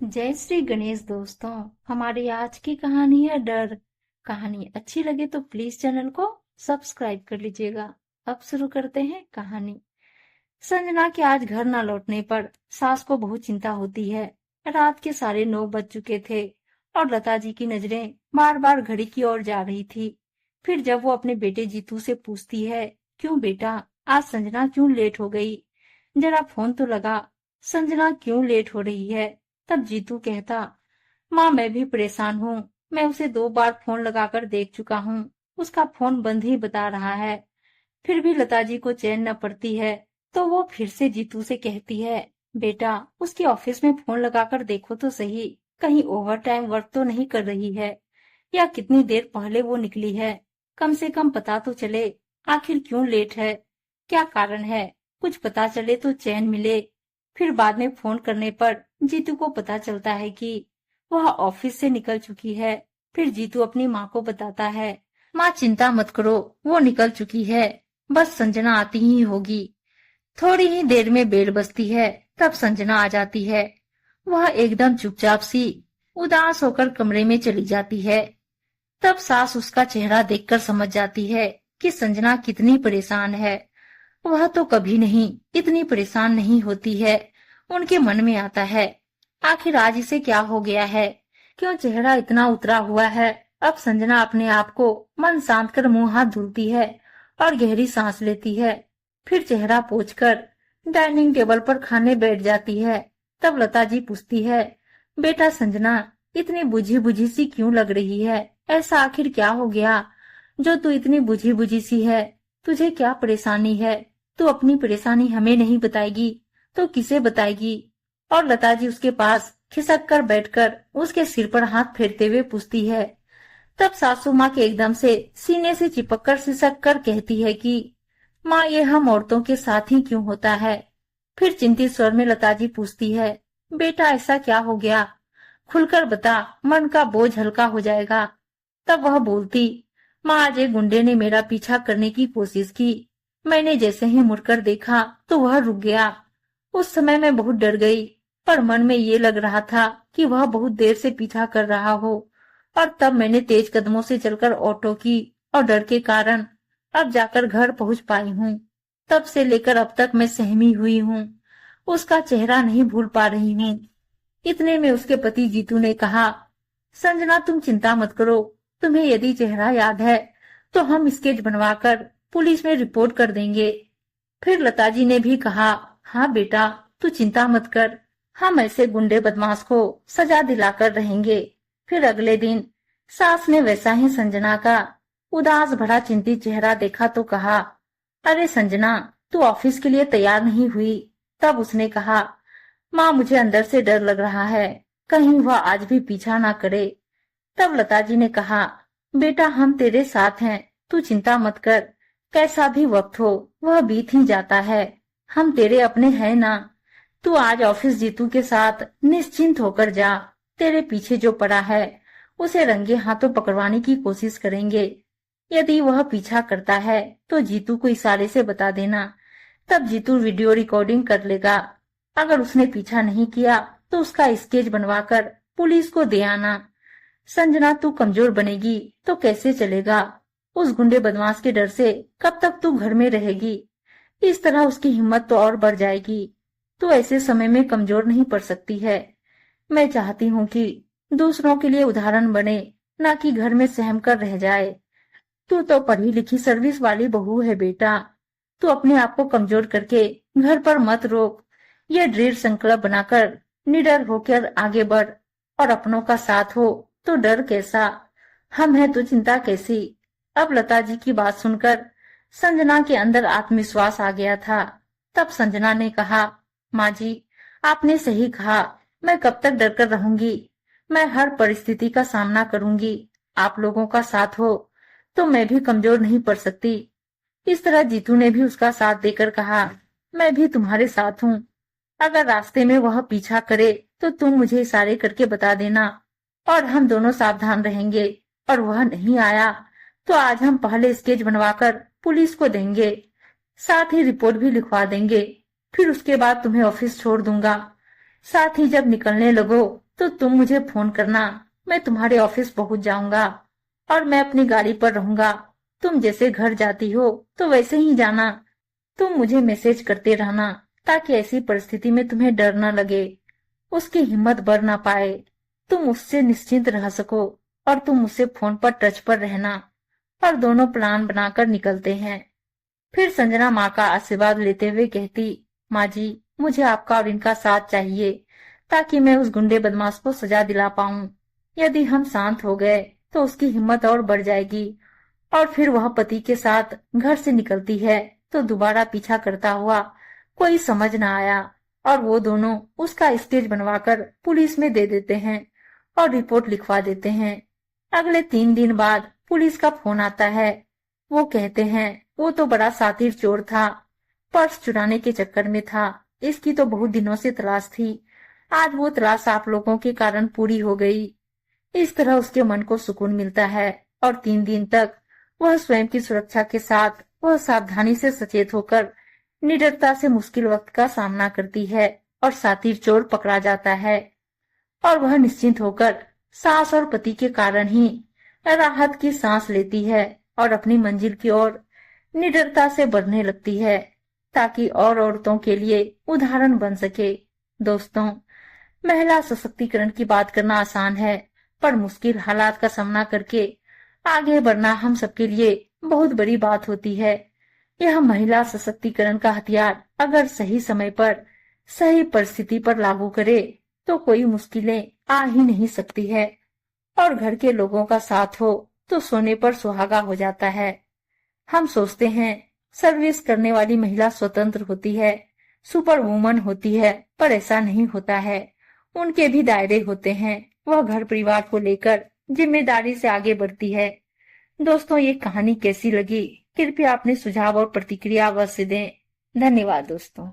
जय श्री गणेश दोस्तों। हमारी आज की कहानी है डर। कहानी अच्छी लगे तो प्लीज चैनल को सब्सक्राइब कर लीजिएगा। अब शुरू करते हैं कहानी। संजना के आज घर न लौटने पर सास को बहुत चिंता होती है। रात के 9:30 बज चुके थे और लता जी की नजरें बार बार घड़ी की ओर जा रही थी। फिर जब वो अपने बेटे जीतू से पूछती है, क्यों बेटा, आज संजना क्यों लेट हो गई, जरा फोन तो लगा, संजना क्यों लेट हो रही है। तब जीतू कहता, माँ मैं भी परेशान हूँ, मैं उसे 2 बार फोन लगाकर देख चुका हूँ, उसका फोन बंद ही बता रहा है। फिर भी लता जी को चैन न पड़ती है, तो वो फिर से जीतू से कहती है, बेटा उसके ऑफिस में फोन लगाकर देखो तो सही, कहीं ओवर टाइम वर्क तो नहीं कर रही है, या कितनी देर पहले वो निकली है, कम से कम पता तो चले आखिर क्यों लेट है, क्या कारण है, कुछ पता चले तो चैन मिले। फिर बाद में फोन करने पर जीतू को पता चलता है कि वह ऑफिस से निकल चुकी है। फिर जीतू अपनी माँ को बताता है, माँ चिंता मत करो, वो निकल चुकी है, बस संजना आती ही होगी। थोड़ी ही देर में बेल बजती है, तब संजना आ जाती है। वह एकदम चुपचाप सी उदास होकर कमरे में चली जाती है। तब सास उसका चेहरा देखकर समझ जाती है कि संजना कितनी परेशान है। वह तो कभी नहीं इतनी परेशान नहीं होती है। उनके मन में आता है, आखिर आज इसे क्या हो गया है, क्यों चेहरा इतना उतरा हुआ है। अब संजना अपने आप को मन शांत कर मुंह हाथ धुलती है और गहरी सांस लेती है। फिर चेहरा पोंछकर डाइनिंग टेबल पर खाने बैठ जाती है। तब लता जी पूछती है, बेटा संजना इतनी बुझी बुझी सी क्यों लग रही है, ऐसा आखिर क्या हो गया जो तू इतनी बुझी बुझी सी है, तुझे क्या परेशानी है, तू अपनी परेशानी हमें नहीं बताएगी तो किसे बताएगी। और लता जी उसके पास खिसक कर बैठकर उसके सिर पर हाथ फेरते हुए पूछती है। तब सासू माँ के एकदम से सीने से चिपक कर सिसक कर कहती है कि माँ ये हम औरतों के साथ ही क्यों होता है। फिर चिंतित स्वर में लता जी पूछती है, बेटा ऐसा क्या हो गया, खुलकर बता, मन का बोझ हल्का हो जाएगा। तब वह बोलती, माँ आज एक गुंडे ने मेरा पीछा करने की कोशिश की, मैंने जैसे ही मुड़कर देखा तो वह रुक गया। उस समय मैं बहुत डर गई, पर मन में ये लग रहा था कि वह बहुत देर से पीछा कर रहा हो, और तब मैंने तेज कदमों से चलकर ऑटो की और डर के कारण अब जाकर घर पहुंच पाई हूँ। तब से लेकर अब तक मैं सहमी हुई हूँ, उसका चेहरा नहीं भूल पा रही हूँ। इतने में उसके पति जीतू ने कहा, संजना तुम चिंता मत करो, तुम्हें यदि चेहरा याद है तो हम स्केच बनवाकर पुलिस में रिपोर्ट कर देंगे। फिर लता जी ने भी कहा, हाँ बेटा तू चिंता मत कर, हम ऐसे गुंडे बदमाश को सजा दिलाकर रहेंगे। फिर अगले दिन सास ने वैसा ही संजना का उदास भरा चिंतित चेहरा देखा तो कहा, अरे संजना तू ऑफिस के लिए तैयार नहीं हुई। तब उसने कहा, माँ मुझे अंदर से डर लग रहा है, कहीं वह आज भी पीछा ना करे। तब लता जी ने कहा, बेटा हम तेरे साथ हैं, तू चिंता मत कर, कैसा भी वक्त हो वह बीत ही जाता है, हम तेरे अपने हैं ना। तू आज ऑफिस जीतू के साथ निश्चिंत होकर जा, तेरे पीछे जो पड़ा है उसे रंगे हाथों पकड़वाने की कोशिश करेंगे। यदि वह पीछा करता है तो जीतू को इशारे से बता देना, तब जीतू वीडियो रिकॉर्डिंग कर लेगा। अगर उसने पीछा नहीं किया तो उसका स्केच बनवाकर पुलिस को दे आना। संजना तू कमजोर बनेगी तो कैसे चलेगा, उस गुंडे बदमाश के डर से कब तक तू घर में रहेगी, इस तरह उसकी हिम्मत तो और बढ़ जाएगी। तू ऐसे समय में कमजोर नहीं पड़ सकती है। मैं चाहती हूँ कि दूसरों के लिए उदाहरण बने, ना कि घर में सहम कर रह जाए। तू तो पढ़ी लिखी सर्विस वाली बहू है बेटा, तू अपने आप को कमजोर करके घर पर मत रोक। ये दृढ़ संकल्प बनाकर निडर होकर आगे बढ़, और अपनों का साथ हो तो डर कैसा, हम हैं तो चिंता कैसी। अब लता जी की बात सुनकर संजना के अंदर आत्मविश्वास आ गया था। तब संजना ने कहा, माँ जी आपने सही कहा, मैं कब तक डर कर रहूंगी, मैं हर परिस्थिति का सामना करूंगी। आप लोगों का साथ हो तो मैं भी कमजोर नहीं पड़ सकती। इस तरह जीतू ने भी उसका साथ देकर कहा, मैं भी तुम्हारे साथ हूँ, अगर रास्ते में वह पीछा करे तो तुम मुझे इशारे करके बता देना, और हम दोनों सावधान रहेंगे। और वह नहीं आया तो आज हम पहले स्केच बनवाकर पुलिस को देंगे, साथ ही रिपोर्ट भी लिखवा देंगे। फिर उसके बाद तुम्हें ऑफिस छोड़ दूंगा। साथ ही जब निकलने लगो तो तुम मुझे फोन करना, मैं तुम्हारे ऑफिस पहुंच जाऊंगा और मैं अपनी गाड़ी पर रहूंगा। तुम जैसे घर जाती हो तो वैसे ही जाना। तुम मुझे मैसेज करते रहना ताकि ऐसी परिस्थिति में तुम्हें डर न लगे, उसकी हिम्मत बढ़ ना पाए, तुम उससे निश्चिंत रह सको और तुम उससे फोन पर टच पर रहना। और दोनों प्लान बनाकर निकलते हैं। फिर संजना माँ का आशीर्वाद लेते हुए कहती, माँ जी, मुझे आपका और इनका साथ चाहिए ताकि मैं उस गुंडे बदमाश को सजा दिला पाऊं। यदि हम शांत हो गए तो उसकी हिम्मत और बढ़ जाएगी। और फिर वह पति के साथ घर से निकलती है तो दोबारा पीछा करता हुआ कोई समझ न आया और वो दोनों उसका स्केच बनवाकर पुलिस में दे देते हैं और रिपोर्ट लिखवा देते हैं। अगले 3 दिन बाद पुलिस का फोन आता है। वो कहते हैं वो तो बड़ा शातिर चोर था, पर्स चुराने के चक्कर में था, इसकी तो बहुत दिनों से तलाश थी, आज वो तलाश आप लोगों के कारण पूरी हो गई। इस तरह उसके मन को सुकून मिलता है और 3 दिन तक वह स्वयं की सुरक्षा के साथ वह सावधानी से सचेत होकर निडरता से मुश्किल वक्त का सामना करती है और शातिर चोर पकड़ा जाता है और वह निश्चिंत होकर सास और पति के कारण ही राहत की सांस लेती है और अपनी मंजिल की ओर निडरता से बढ़ने लगती है ताकि और औरतों के लिए उदाहरण बन सके। दोस्तों, महिला सशक्तिकरण की बात करना आसान है, पर मुश्किल हालात का सामना करके आगे बढ़ना हम सबके लिए बहुत बड़ी बात होती है। यह महिला सशक्तिकरण का हथियार अगर सही समय पर सही परिस्थिति पर लागू करे तो कोई मुश्किलें आ ही नहीं सकती है और घर के लोगों का साथ हो तो सोने पर सुहागा हो जाता है। हम सोचते हैं सर्विस करने वाली महिला स्वतंत्र होती है, सुपर वुमन होती है, पर ऐसा नहीं होता है। उनके भी दायरे होते हैं। वह घर परिवार को लेकर जिम्मेदारी से आगे बढ़ती है। दोस्तों, ये कहानी कैसी लगी? कृपया अपने सुझाव और प्रतिक्रिया अवश्य दें। धन्यवाद दोस्तों।